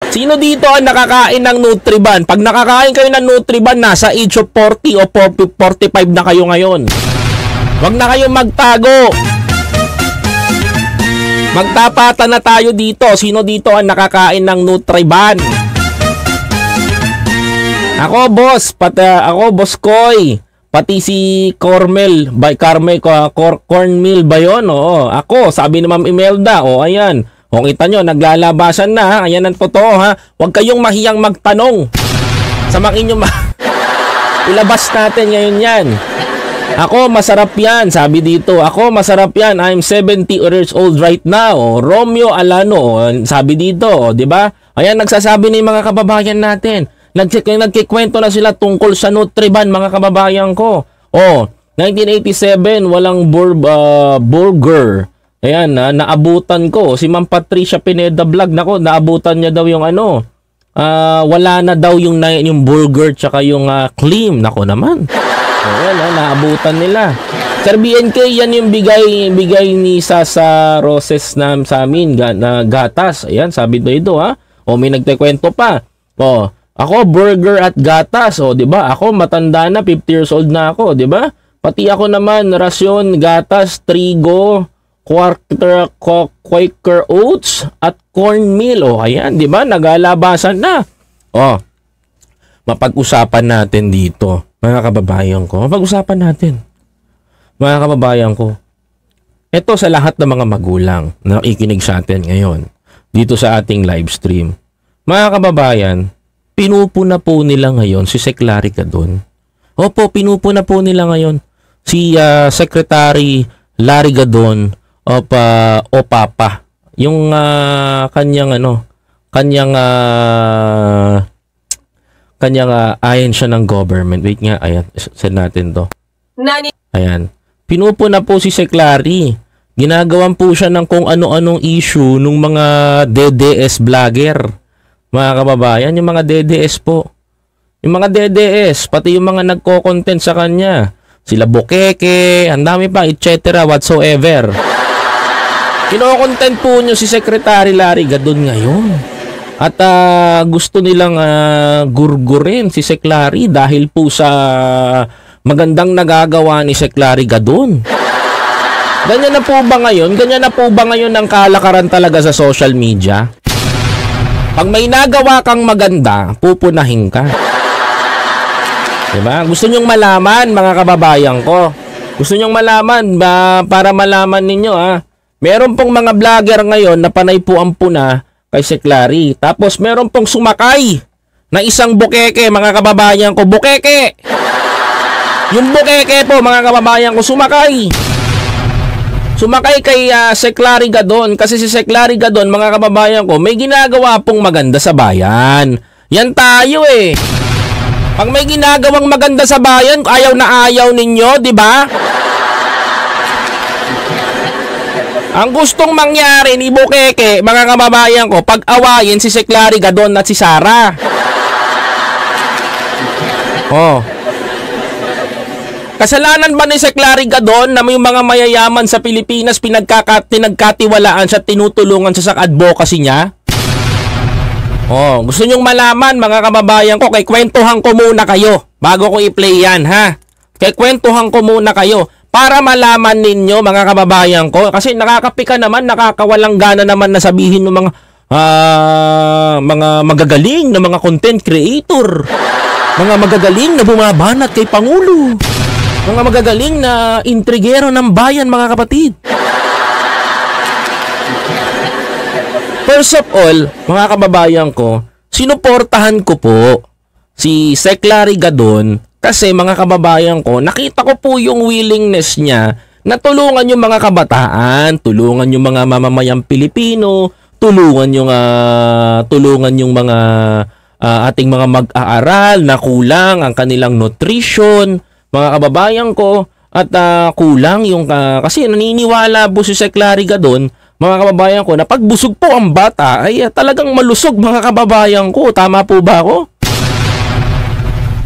Sino dito ang nakakain ng Nutriban? Pag nakakain kayo ng Nutriban, nasa age of 40 o 45 na kayo ngayon. Huwag na kayong magtago. Magtapatan na tayo dito. Sino dito ang nakakain ng Nutriban? Ako, boss. Ako, boss Koy. Pati si Cornmeal Cornmeal ba yun? Oo, ako, sabi ni Ma'am Imelda. O, ayan. O, kita nyo, naglalabasan na, ha? Ayan ang totoo, ha? Huwag kayong mahiyang magtanong. Samakin nyo ilabas natin ngayon yan. Ako, masarap yan. Sabi dito, ako, masarap yan. I'm 70 years old right now. O, Romeo Alano. Sabi dito, o, diba? Ayan, nagsasabi ni mga kababayan natin. Nagkikwento na sila tungkol sa Nutriban, mga kababayan ko. Oh, 1987, walang burger. Ayan, naabutan ko. Si Ma'am Patricia Pineda Vlog, nako, naabutan niya daw yung ano. Wala na daw yung burger tsaka yung cream. Nako naman. Ayan, naabutan nila. Sir BNK, yan yung bigay ni Sasa Roses na sa amin na gatas. Ayan, sabi dito, ha. O, may nagkikwento pa. O, ako, burger at gatas. O, diba? Ako, matanda na, 50 years old na ako, diba? Pati ako naman, rasyon, gatas, trigo, Quaker oats, at cornmeal. O, ayan, diba? Nagalabasan na. O, mapag-usapan natin dito, mga kababayan ko. Mapag-usapan natin, mga kababayan ko. Ito sa lahat ng mga magulang na nakikinig sa atin ngayon, dito sa ating live stream. Mga kababayan, pinupuna po nila ngayon si Secretary Gadon. Opo, pinupuna po nila ngayon si Secretary Larry Gadon o Papa. Yung kanyang ayon siya ng government. Wait nga, ayan, send natin to. Ayan. Pinupuna po si Secretary. Ginagawan po siya ng kung ano-anong issue ng mga DDS vlogger. Mga kababayan, yung mga DDS po. Yung mga DDS, pati yung mga nagko-content sa kanya. Sila Bukeke, ang dami pa, etc. whatsoever. Kino-content po nyo si Secretary Larry Gadon ngayon. At gusto nilang gurgurin si Secretary dahil po sa magandang nagagawa ni Secretary Gadon. Ganyan na po ba ngayon? Ganyan na po ba ngayon ang kalakaran talaga sa social media? Pag may nagawa kang maganda, pupunahin ka. Diba? Gusto nyong malaman, mga kababayan ko. Gusto nyong malaman para malaman ninyo, ha? Meron pong mga vlogger ngayon na panay po ang puna kay Secretary. Tapos meron pong sumakay na isang Bukeke, mga kababayan ko. Bukeke! Yung Bukeke po, mga kababayan ko, sumakay kay Secretary Gadon kasi si Secretary Gadon, mga kababayan ko, may ginagawa pong maganda sa bayan. Yan tayo eh. Pag may ginagawang maganda sa bayan, ayaw na ayaw ninyo, di ba? Ang gustong mangyari ni Bukeke, mga kababayan ko, pag-awayin si Secretary Gadon at si Sara. Oh. Kasalanan ba ni Secretary Gadon na may mga mayayaman sa Pilipinas pinagkatiwalaan siya at tinutulungan siya sa advocacy niya? Oh, gusto nyong malaman, mga kababayan ko, kay kwentuhan ko muna kayo bago ko i-play yan, ha? Kay kwentuhan ko muna kayo para malaman ninyo, mga kababayan ko, kasi nakakapika naman, nakakawalang gana naman na sabihin ng mga magagaling na mga content creator, mga magagaling na bumabanat kay Pangulo, mga magagaling na intrigero ng bayan, mga kapatid. First of all, mga kababayan ko, sinuportahan ko po si Secretary Gadon kasi, mga kababayan ko, nakita ko po yung willingness niya na tulungan yung mga kabataan, tulungan yung mga mamamayang Pilipino, tulungan yung mga ating mga mag-aaral na kulang ang kanilang nutrition, mga kababayan ko, at kulang yung kasi naniniwala po si Secretary Gadon, mga kababayan ko, na pagbusog po ang bata ay talagang malusog, mga kababayan ko. Tama po ba ako?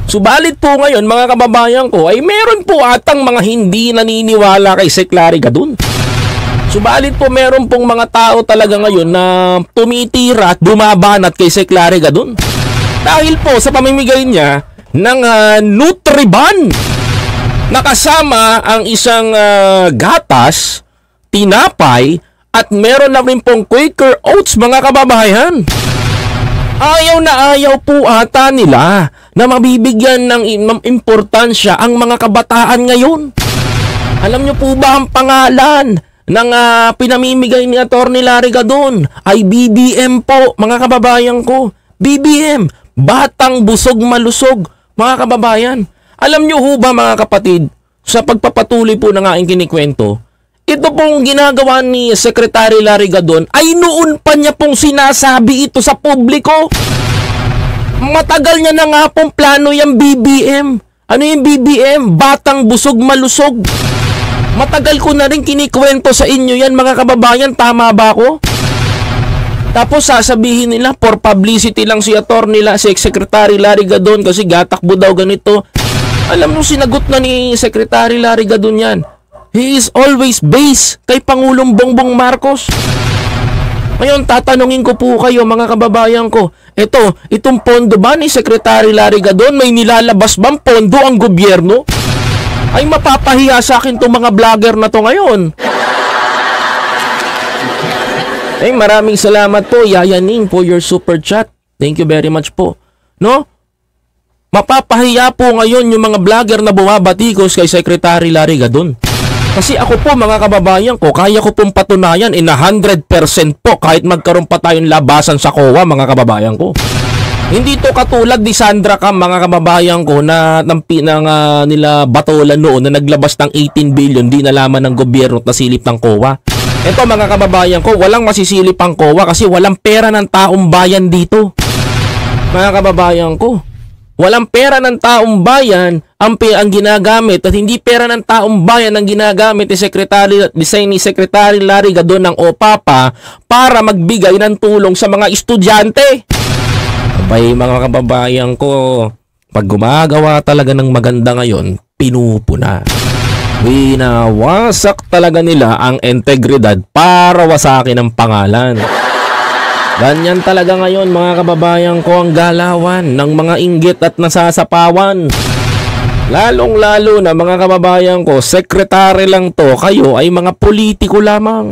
Subalit po ngayon, mga kababayan ko, ay meron po atang mga hindi naniniwala kay Secretary Gadon. Subalit po meron pong mga tao talaga ngayon na tumitira at bumabanat kay Sec Larry Gadon. Dahil po sa pamimigay niya ng Nutriban, nakasama ang isang gatas, tinapay, at meron na rin pong Quaker Oats, mga kababayan. Ayaw na ayaw po ata nila na mabibigyan ng importansya ang mga kabataan ngayon. Alam nyo po ba ang pangalan ng pinamimigay ni Atty. Larry Gadon ay BBM po, mga kababayan ko. BBM, Batang Busog Malusog, mga kababayan. Alam nyo ho ba, mga kapatid, sa pagpapatuloy po ng aking kinikwento, ito pong ginagawa ni Secretary Larry Gadon ay noon pa niya pong sinasabi ito sa publiko. Matagal niya na nga pong plano yung BBM. Ano yung BBM? Batang Busog Malusog. Matagal ko na rin kinikwento sa inyo yan, mga kababayan. Tama ba ako? Tapos sasabihin nila for publicity lang si Secretary Larry Gadon kasi gatakbo daw ganito. Alam mo, sinagot na ni Secretary Larry Gadon yan. He is always based kay Pangulong Bongbong Marcos. Ngayon, tatanungin ko po kayo, mga kababayan ko. Itong pondo ba ni Secretary Larry Gadon, may nilalabas bang pondo ang gobyerno? Ay, mapapahiya sa akin itong mga vlogger na to ngayon. Ay, maraming salamat po, Yayaning, for your super chat. Thank you very much po. No? Mapapahiya po ngayon yung mga vlogger na bumabatikos kay Secretary Larry Gadon. Kasi ako po, mga kababayan ko, kaya ko pong patunayan in 100% po kahit magkaroon pa tayong labasan sa COA, mga kababayan ko. Hindi to katulad ni Sandra Cam, mga kababayan ko, na nila Batolan noon na naglabas ng 18 billion, di nalaman ng gobyerno at nasilip ng COA. Ito, mga kababayan ko, walang masisilip ang COA kasi walang pera ng taong bayan dito. Mga kababayan ko, walang pera ng taong bayan ang ginagamit at hindi pera ng taong bayan ang ginagamit ni Secretary Larry Gadon ng OPAPA para magbigay ng tulong sa mga estudyante. Abay, mga kababayan ko, pag gumagawa talaga ng maganda ngayon, pinupuna. Winawasak talaga nila ang integridad para wasakin ang pangalan. Ganyan talaga ngayon, mga kababayan ko, ang galawan ng mga inggit at nasasapawan. Lalong-lalo na, mga kababayan ko, sekretary lang to, kayo ay mga politiko lamang.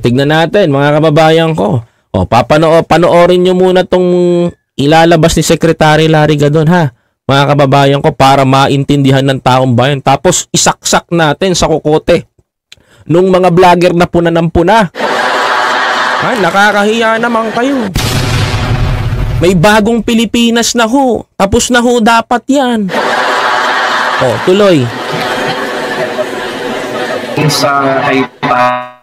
Tignan natin, mga kababayan ko. Panoorin nyo muna tong ilalabas ni Secretary Larry Gadon, ha? Mga kababayan ko, para maintindihan ng taong bayan. Tapos isaksak natin sa kukote nung mga vlogger na puna ng puna. Ay, nakakahiya naman kayo. May bagong Pilipinas na ho. Tapos na ho dapat yan. Tuloy. Sa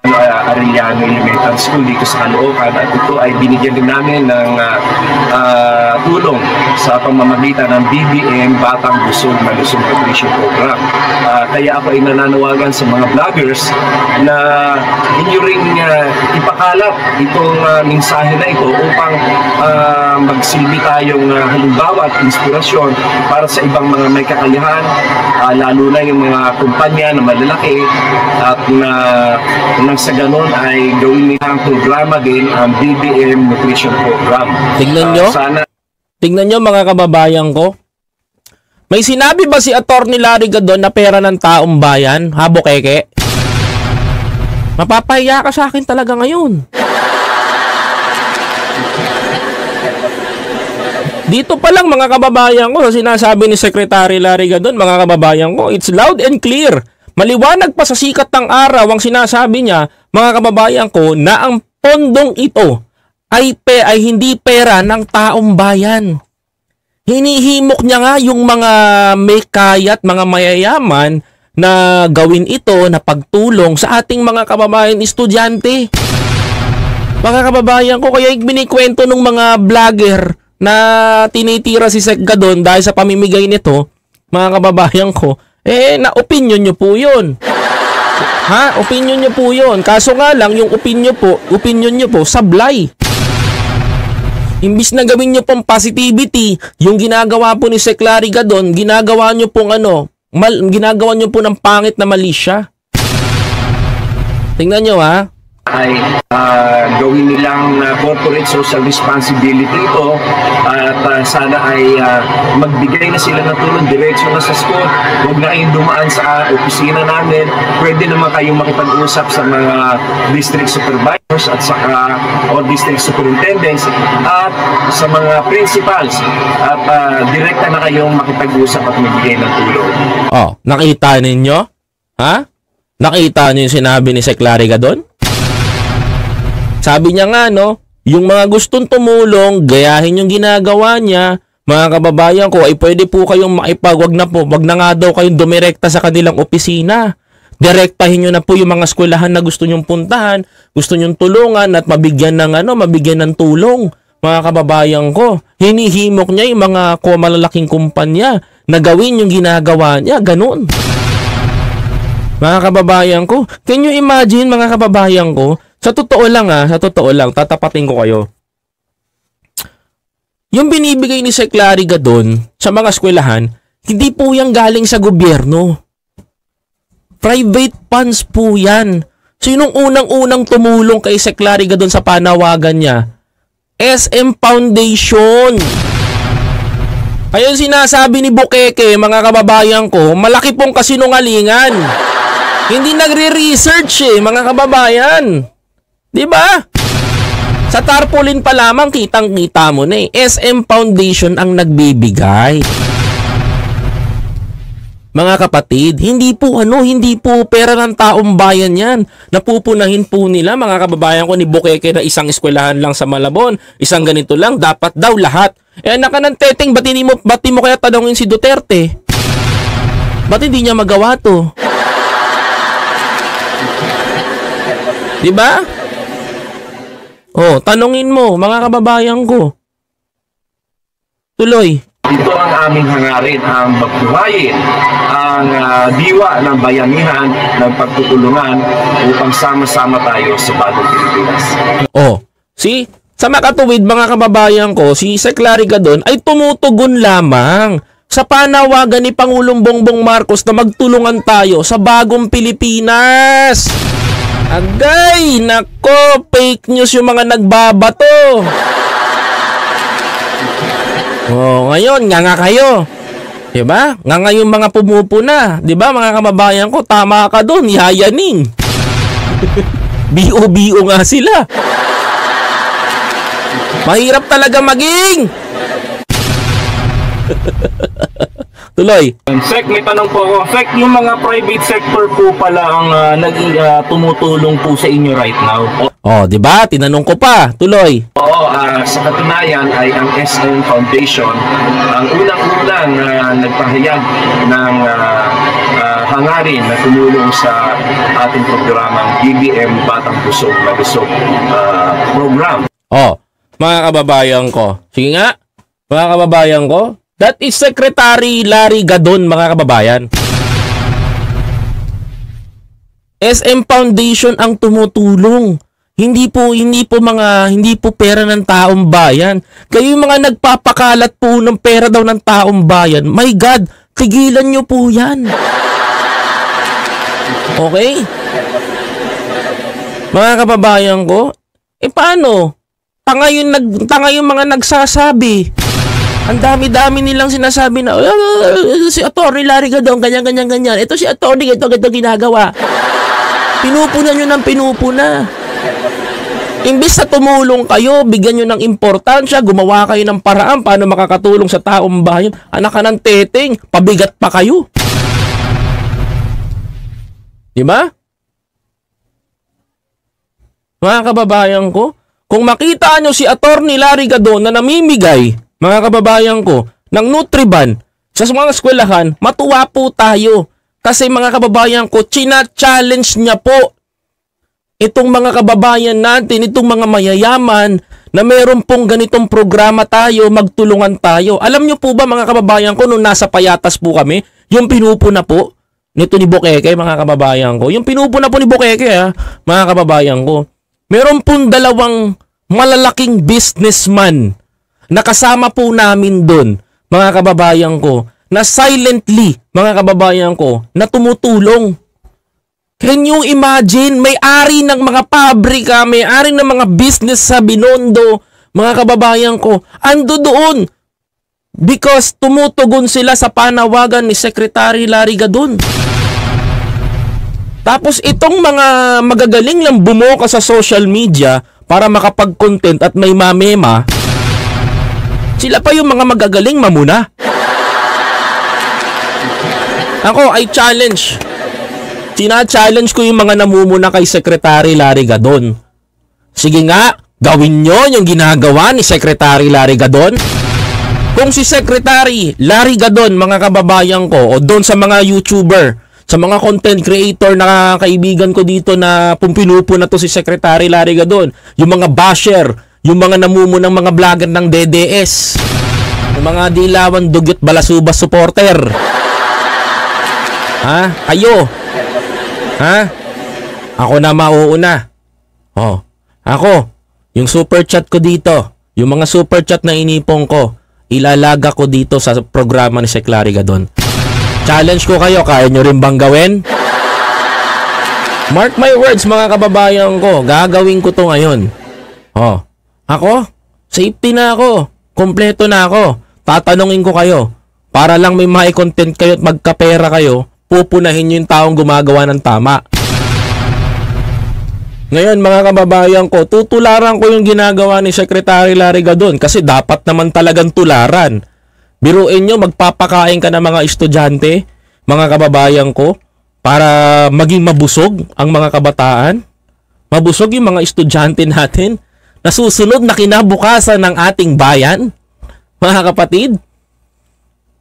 Arellano Elementary School dito sa Caloocan, at ito ay binigyan din namin ng tulong sa pamamagitan ng BBM Batang Busog Malusog Nutrition Program. Kaya ako ay nananawagan sa mga vloggers na inyo ring ipakalat itong mensahe na ito upang magsilbi tayong halimbawa at inspirasyon para sa ibang mga may kakayahan, lalo na yung mga kumpanya na malalaki, at nang sa ganon ay gawin nila ang programa din ang BBM Nutrition Program. Tingnan nyo, mga kababayan ko. May sinabi ba si Atty. Larry Gadon na pera ng taong bayan? Habo keke? Mapapahiya ka sa akin talaga ngayon. Dito pa lang, mga kababayan ko, sa sinasabi ni Secretary Larry Gadon, mga kababayan ko, it's loud and clear. Maliwanag pa sa sikat ng araw ang sinasabi niya, mga kababayan ko, na ang pondong ito ay hindi pera ng taong bayan. Hinihimok niya nga yung mga may kaya at mga mayayaman na gawin ito na pagtulong sa ating mga kababayan estudyante. Mga kababayan ko, kaya binikwento ng mga vlogger na tinitira si Sec Gadon dahil sa pamimigay nito, mga kababayan ko, na opinion nyo po yun. Ha? Opinion nyo po yun. Kaso nga lang, yung opinion nyo po, sablay. Imbis na gawin nyo pong positivity, yung ginagawa po ni Sec Larry Gadon, ginagawa nyo pong ginagawa nyo po ng pangit na mali siya. Tingnan nyo ha. Ay gawin nilang corporate social responsibility ito at sana ay magbigay na sila ng tulong diretso na sa school. Huwag na kayong dumaan sa opisina namin. Pwede naman kayong makipag-usap sa mga district supervisors at saka o district superintendents at sa mga principals at direkta na kayong makipag-usap at magbigay ng tulong. Oh, nakita ninyo? Ha? Nakita niyo yung sinabi ni Sec. Lariga doon? Sabi niya nga, no, yung mga gustong tumulong, gayahin yung ginagawa niya, mga kababayan ko, ay pwede po kayong maipag, wag na nga daw kayong dumirekta sa kanilang opisina. Direktahin nyo na po yung mga eskwelahan na gusto nyong puntahan, gusto nyong tulungan at mabigyan ng tulong. Mga kababayan ko, hinihimok niya yung mga malalaking kumpanya na gawin yung ginagawa niya, ganun. Mga kababayan ko, can you imagine mga kababayan ko, sa totoo lang, tatapatin ko kayo. Yung binibigay ni Sec. Lariga doon sa mga eskwelahan, hindi po yan galing sa gobyerno. Private funds po yan. So yung unang-unang tumulong kay Sec. Lariga doon sa panawagan niya, SM Foundation. Ayun sinasabi ni Bukeke, mga kababayan ko, malaki pong kasinungalingan. Hindi nagre-research mga kababayan. Diba? Sa tarpaulin pa lamang kitang-kita mo na SM Foundation ang nagbibigay. Mga kapatid, hindi po pera ng taong bayan yan. Napupunahin po nila, mga kababayan ko, ni Bukeke na isang eskwelahan lang sa Malabon, isang ganito lang, dapat daw lahat. Naka ng teteng, ba't mo kaya tanongin si Duterte? Ba't hindi niya magawa to? Diba? Oh, tanungin mo, mga kababayan ko. Tuloy. Ito ang aming hangarin, ang magbuhayin ang diwa ng bayanihan, ng pagtutulungan upang sama-sama tayo sa bagong Pilipinas. Oh, see? Sa makatuwid, mga kababayan ko, si Sec. Lariga doon ay tumutugon lamang sa panawagan ni Pangulong Bongbong Marcos na magtulungan tayo sa bagong Pilipinas. Agay, nako, fake news yung mga nagbabato. Oh, ngayon, nga kayo. Diba? Nga yung mga pumupuna. Diba, mga kababayan ko, tama ka doon, yayaning. Bio-bio nga sila. Mahirap talaga maging. Tuloy. Sec, may tanong po ako. Sec, yung mga private sector po pala ang tumutulong po sa inyo right now. Oh, di ba? Tinanong ko pa. Tuloy. Oo, sa katunayan ay ang SM Foundation ang unang-unang nagpahayag ng hangarin na tumulong sa ating programang BBM Batang Busog na Busog program. Oh, mga kababayan ko. Sige nga, mga kababayan ko. That is Secretary Lariga doon, mga kababayan. SM Foundation ang tumutulong. Hindi po pera ng taong bayan. Kayo yung mga nagpapakalat po ng pera daw ng taong bayan. My God, tigilan nyo po yan. Okay? Mga kababayan ko, paano? Tanga yung mga nagsasabi. Ang dami-dami nilang sinasabi na si Atty. Lariga daw, ganyan. Ito si Atty. ito ginagawa. Pinupuna nyo ng pinupuna. Imbis na tumulong kayo, bigyan nyo ng importansya, gumawa kayo ng paraan paano makakatulong sa taong bayan. Anak ka ng teteng, pabigat pa kayo. Diba? Mga kababayan ko, kung makita nyo si Atty. Lariga doon na namimigay, mga kababayan ko, ng Nutriban sa mga eskwelahan, matuwa po tayo. Kasi mga kababayan ko, china-challenge niya po itong mga kababayan natin, itong mga mayayaman na meron pong ganitong programa tayo, magtulungan tayo. Alam niyo po ba mga kababayan ko, nung nasa Payatas po kami, yung pinupuna po nito ni Bukeke, mga kababayan ko, yung pinupuna po ni Bukeke, mga kababayan ko, meron pong dalawang malalaking businessman nakasama po namin doon, mga kababayan ko, na silently, mga kababayan ko, na tumutulong. Can you imagine, may-ari ng mga pabrika, may-ari ng mga business sa Binondo, mga kababayan ko, ando doon because tumutugon sila sa panawagan ni Secretary Larry Gadon. Tapos itong mga magagaling lang bumoka sa social media para makapag-content at may mamema, sila pa yung mga magagaling mamuna. Ako, I challenge. Tina-challenge ko yung mga namumuna kay Secretary Larry Gadon. Sige nga, gawin nyo yung ginagawa ni Secretary Larry Gadon. Kung si Secretary Larry Gadon, mga kababayan ko, o doon sa mga YouTuber, sa mga content creator na kaibigan ko dito na pumpinupo na to si Secretary Larry Gadon, yung mga basher, yung mga namumunang mga vlogger ng DDS, yung mga dilawan dugyot balasubas supporter. Ha? Kayo? Ha? Ako na mauuna. Oh, ako, yung super chat ko dito, yung mga super chat na inipong ko, ilalaga ko dito sa programa ni Sec Larry Gadon. Challenge ko kayo, kaya nyo rin bang gawin? Mark my words, mga kababayan ko, gagawin ko to ngayon. Oh, ako, safety na ako, kompleto na ako. Tatanungin ko kayo, para lang may mai-content kayo at magkapera kayo, pupunahin nyo yung taong gumagawa ng tama. Ngayon, mga kababayan ko, tutularan ko yung ginagawa ni Secretary Larry Gadon kasi dapat naman talagang tularan. Biruin nyo, magpapakain ka ng mga estudyante, mga kababayan ko, para maging mabusog ang mga kabataan. Mabusog yung mga estudyante natin na susunod na kinabukasan ng ating bayan, mga kapatid.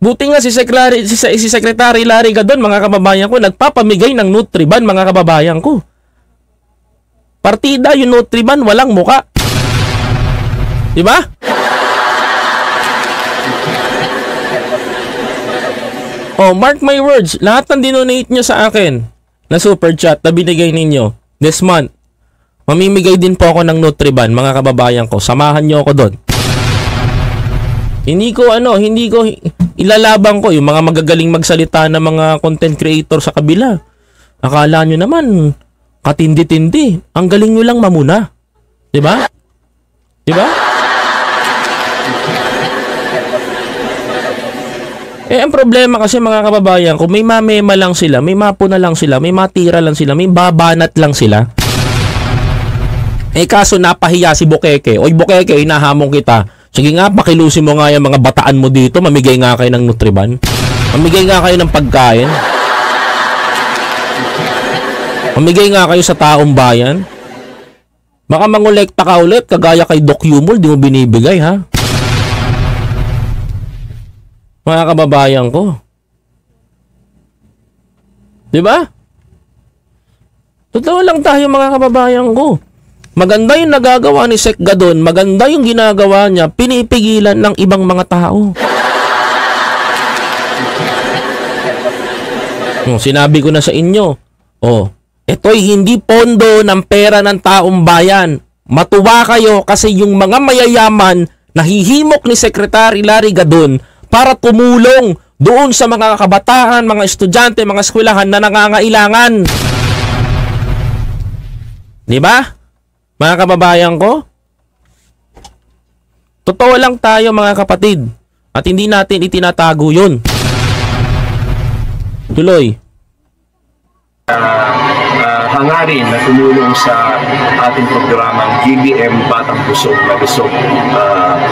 Buti nga si Secretary Larry Gadon, mga kababayan ko, nagpapamigay ng Nutriban, mga kababayan ko. Partida yung Nutriban, walang muka. Diba? Oh, mark my words, lahat ng dinonate nyo sa akin na super chat na binigay ninyo this month, mamimigay din po ako ng Nutriban, mga kababayan ko. Samahan nyo ako doon. Hindi ko ilalabang ko yung mga magagaling magsalita na mga content creator sa kabila. Akala nyo naman, katindi-tindi. Ang galing nyo lang mamuna. Diba? Diba? Ang problema kasi, mga kababayan, kung may mamema lang sila, may mapuna lang sila, may matira lang sila, may babanat lang sila. Kaso napahiya si Bukeke. Oy Bukeke, inahamon kita. Sige nga, pakilusin mo nga yung mga bataan mo dito. Mamigay nga kayo ng Nutriban. Mamigay nga kayo ng pagkain. Mamigay nga kayo sa taong bayan. Baka mangolekta ka ulit, kagaya kay Doc Yumol, di mo binibigay, ha? Mga kababayan ko. Diba? Totoo lang tayo, mga kababayan ko. Maganda yung nagagawa ni Sec Gadon, maganda yung ginagawa niya, pinipigilan ng ibang mga tao. Sinabi ko na sa inyo, ito'y hindi pondo ng pera ng taong bayan. Matuwa kayo kasi yung mga mayayaman nahihimok ni Secretary Larry Gadon para tumulong doon sa mga kabataan, mga estudyante, mga eskwelahan na nangangailangan. Diba? Mga kababayan ko, totoo lang tayo, mga kapatid, at hindi natin itinatago yun. Tuloy. Hangarin na tumulong sa ating programang GBM Batang Busog na Busog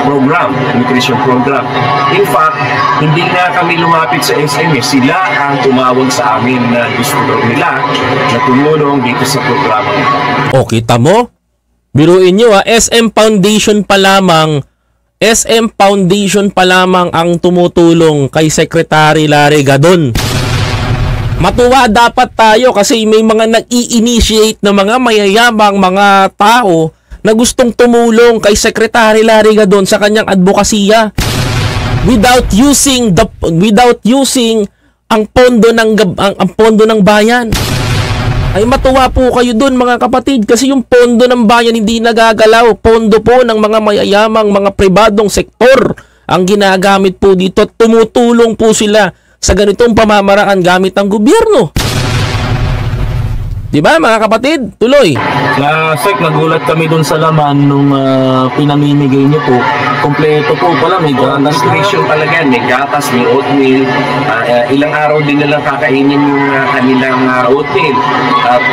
program, nutrition program. In fact, hindi na kami lumapit sa SM, sila ang tumawag sa amin na gusto nila na tumulong dito sa programa. O, kita mo? Biruin nyo, SM Foundation pa lamang ang tumutulong kay Secretary Larry Gadon. Matuwa dapat tayo kasi may mga nag-i-initiate na mga mayayamang mga tao na gustong tumulong kay Secretary Larry Gadon sa kanyang advokasya without using ang pondo ng bayan. Ay matuwa po kayo dun, mga kapatid, kasi yung pondo ng bayan hindi nagagalaw. Pondo po ng mga mayayamang mga pribadong sektor ang ginagamit po dito. Tumutulong po sila sa ganitong pamamaraan gamit ng gobyerno. Di ba mga kapatid? Tuloy. Sek, nagulat kami dun sa laman nung pinamimigay niyo po. Kompleto po pala, may gatas na. Nutrition talaga, may gatas, may oatmeal. Ilang araw din nilang kakainin yung kanilang oatmeal. At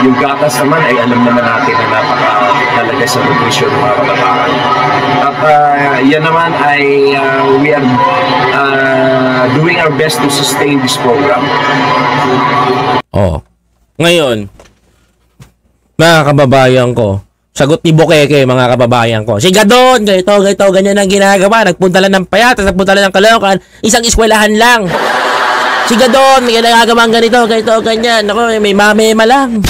yung gatas naman ay alam naman natin na napaka-talaga sa nutrition ng mga kabataan. At yan naman ay we are doing our best to sustain this program. Oh. Ngayon, mga kababayan ko, sagot ni Bukeke, mga kababayan ko, siga doon, ganito, ganyan ang ginagawa. Nagpunta lang ng Payatas, nagpunta lang ng Caloocan, isang eskwelahan lang. Siga doon, may ginagawa ganito, ganyan. Ako, may mamema lang.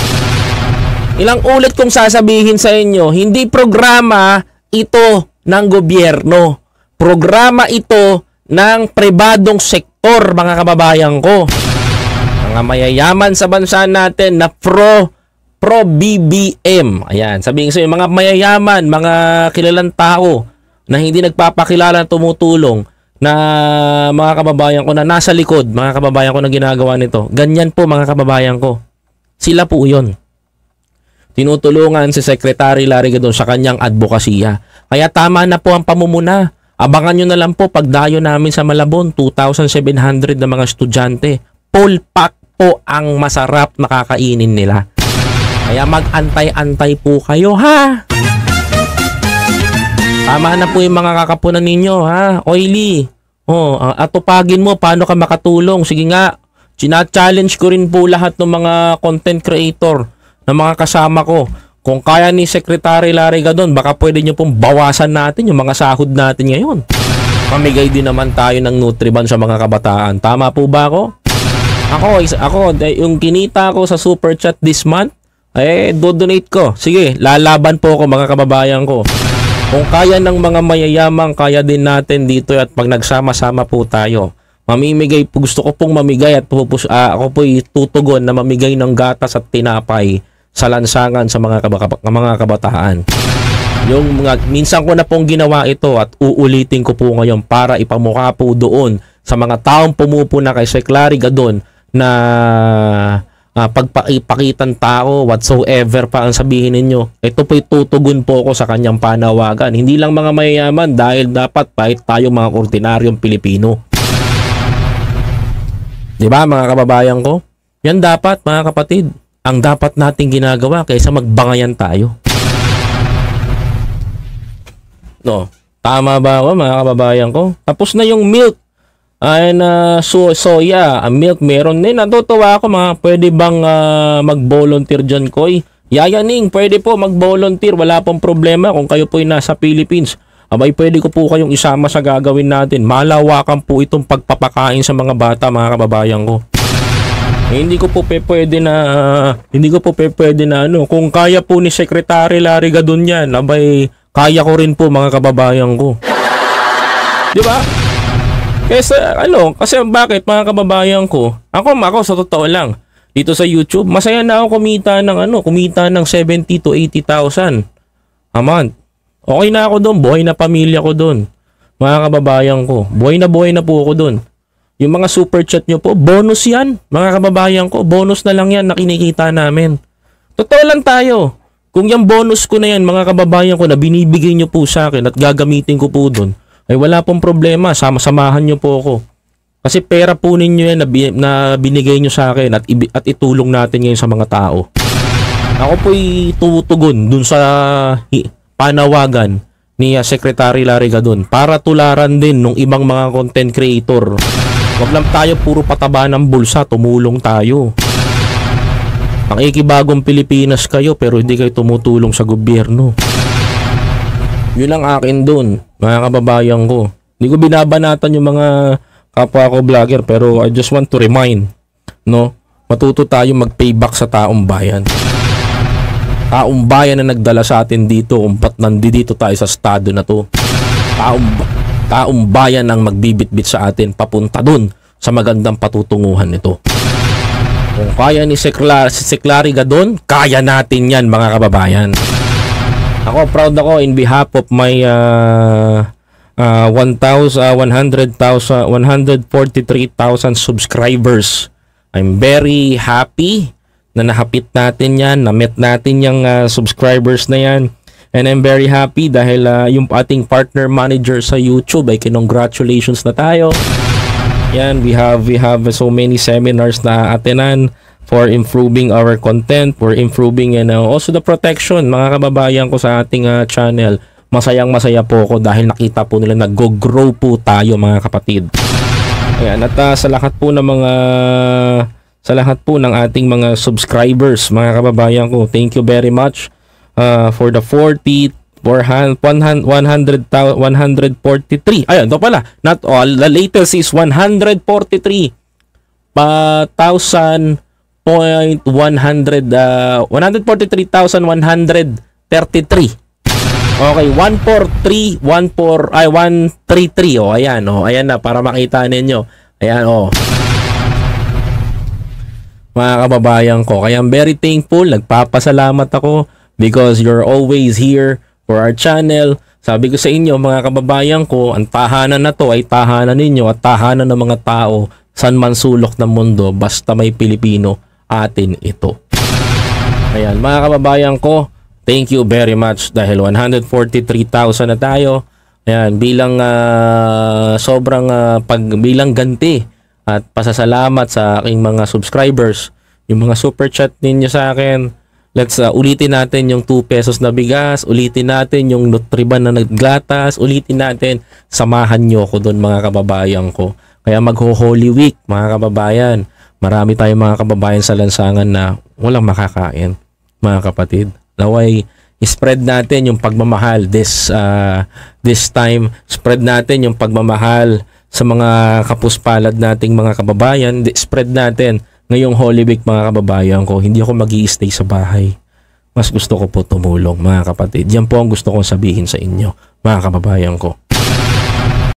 Ilang ulit kong sasabihin sa inyo, hindi programa ito ng gobyerno. Programa ito ng pribadong sektor, mga kababayan ko. Mga mayayaman sa bansa natin na pro BBM. Ayan, sabihin sa inyo, mga mayayaman, mga kilalang tao na hindi nagpapakilala, tumutulong, na mga kababayan ko na nasa likod, mga kababayan ko na ginagawa nito. Ganyan po mga kababayan ko. Sila po 'yon. Tinutulungan si Secretary Larry Gadon sa kanyang advokasya. Kaya tama na po ang pamumuna. Abangan nyo na lang po pagdayo namin sa Malabon, 2,700 na mga estudyante. Full pack po ang masarap na kakainin nila. Kaya mag-antay-antay po kayo, ha? Tama na po yung mga kakapunan ninyo, ha? Oily. Atupagin mo, paano ka makatulong? Sige nga, challenge ko rin po lahat ng mga content creator na mga kasama ko. Kung kaya ni Secretary Larry Gadon, baka pwede nyo pong bawasan natin yung mga sahod natin ngayon. Pamigay din naman tayo ng Nutriban sa mga kabataan. Tama po ba ako? Ako, yung kinita ko sa Super Chat this month, do-donate ko. Sige, lalaban po ako mga kababayan ko. Kung kaya ng mga mayayamang, kaya din natin dito at pag nagsama-sama po tayo. Mamimigay, gusto ko pong mamigay at ako po'y tutugon na mamigay ng gatas at tinapay sa lansangan sa mga kabataan. Minsan ko na pong ginawa ito at uulitin ko po ngayon para ipamukha po doon sa mga taong pumupuna kay Secretary Gadon na pagpakitan tao, whatsoever pa ang sabihin ninyo. Ito po'y tutugon po ako sa kanyang panawagan. Hindi lang mga mayayaman dahil dapat kahit tayo mga ordinaryong Pilipino. Diba mga kababayan ko? Yan dapat mga kapatid. Ang dapat nating ginagawa kaysa magbangayan tayo. No, tama ba ako mga kababayan ko? Tapos na yung milk. Soya, milk meron din. Natutuwa ako mga pwede bang mag-volunteer dyan, Koy? Yayaning, pwede po mag-volunteer. Wala pong problema kung kayo po'y nasa Philippines. Abay, pwede ko po kayong isama sa gagawin natin. Malawakan po itong pagpapakain sa mga bata, mga kababayan ko. Hindi ko po pwede na kung kaya po ni Secretary Larry Gadon yan, abay, kaya ko rin po mga kababayan ko. Di ba? Kasi bakit mga kababayan ko? Ako sa totoo lang, dito sa YouTube, masaya na ako kumita ng 70 to 80,000 a month. Okay na ako doon, buhay na pamilya ko doon. Mga kababayan ko, buhay na po ako doon. Yung mga super chat nyo po, bonus yan. Mga kababayan ko, bonus na lang yan na kinikita namin. Totoo lang tayo. Kung yung bonus ko na yan, mga kababayan ko, na binibigay nyo po sa akin at gagamitin ko po doon, ay wala pong problema, samahan nyo po ako. Kasi pera po ninyo yan na binigay nyo sa akin at itulong natin ngayon sa mga tao. Ako po'y tutugon dun sa panawagan ni Secretary Larry Gadon para tularan din ng ibang mga content creator. Wag lang tayo puro pataba ng bulsa, tumulong tayo. Ang ikibagong Pilipinas kayo pero hindi kayo tumutulong sa gobyerno. Yun ang akin dun, mga kababayan ko. Hindi ko binabanatan yung mga kapwa ko vlogger pero I just want to remind, matuto tayo mag-payback sa taong bayan. Taong bayan na nagdala sa atin dito kung ba't nandito tayo sa estado na to. Taong bayan ang magbibitbit sa atin papunta dun sa magandang patutunguhan nito. Kung kaya ni Secretary Gadon, kaya natin yan mga kababayan. Ako, proud ako in behalf of my 143,000 subscribers. I'm very happy na nahapit natin yan, na-met natin yung subscribers na yan. And I'm very happy dahil yung ating partner manager sa YouTube ay congratulations na tayo. Yan, we have so many seminars na attenan for improving our content, for improving and also the protection, mga kababayan ko sa ating channel. Masayang-masaya po ako dahil nakita po nila nag-grow po tayo, mga kapatid. Ayan, at sa lahat po ng ating mga subscribers, mga kababayan ko, thank you very much for the 143. Ayun, ito pala. Not all. The latest is 143,133. Okay, 133. Oh, ayan, oh. Ayan na para makita ninyo. Ayan, oh. Mga kababayan ko, kaya I'm very thankful. Nagpapasalamat ako because you're always here for our channel. Sabi ko sa inyo, mga kababayan ko, ang tahanan na to ay tahanan ninyo at tahanan ng mga tao saan man sulok ng mundo, basta may Pilipino, atin ito. Ayan, mga kababayan ko, thank you very much dahil 143,000 na tayo. Ayan, bilang bilang ganti at pasasalamat sa aking mga subscribers, yung mga super chat ninyo sa akin. Let's ulitin natin yung 2 pesos na bigas, ulitin natin yung Nutriban na naglatas, ulitin natin, samahan nyo ko doon, mga kababayan ko. Kaya magho-Holy Week, mga kababayan. Marami tayong mga kababayan sa lansangan na walang makakain, mga kapatid. Naway, spread natin yung pagmamahal this time. Spread natin yung pagmamahal sa mga kapuspalad nating mga kababayan. Spread natin ngayong Holy Week, mga kababayan ko. Hindi ako mag-i-stay sa bahay. Mas gusto ko po tumulong, mga kapatid. Yan po ang gusto kong sabihin sa inyo, mga kababayan ko.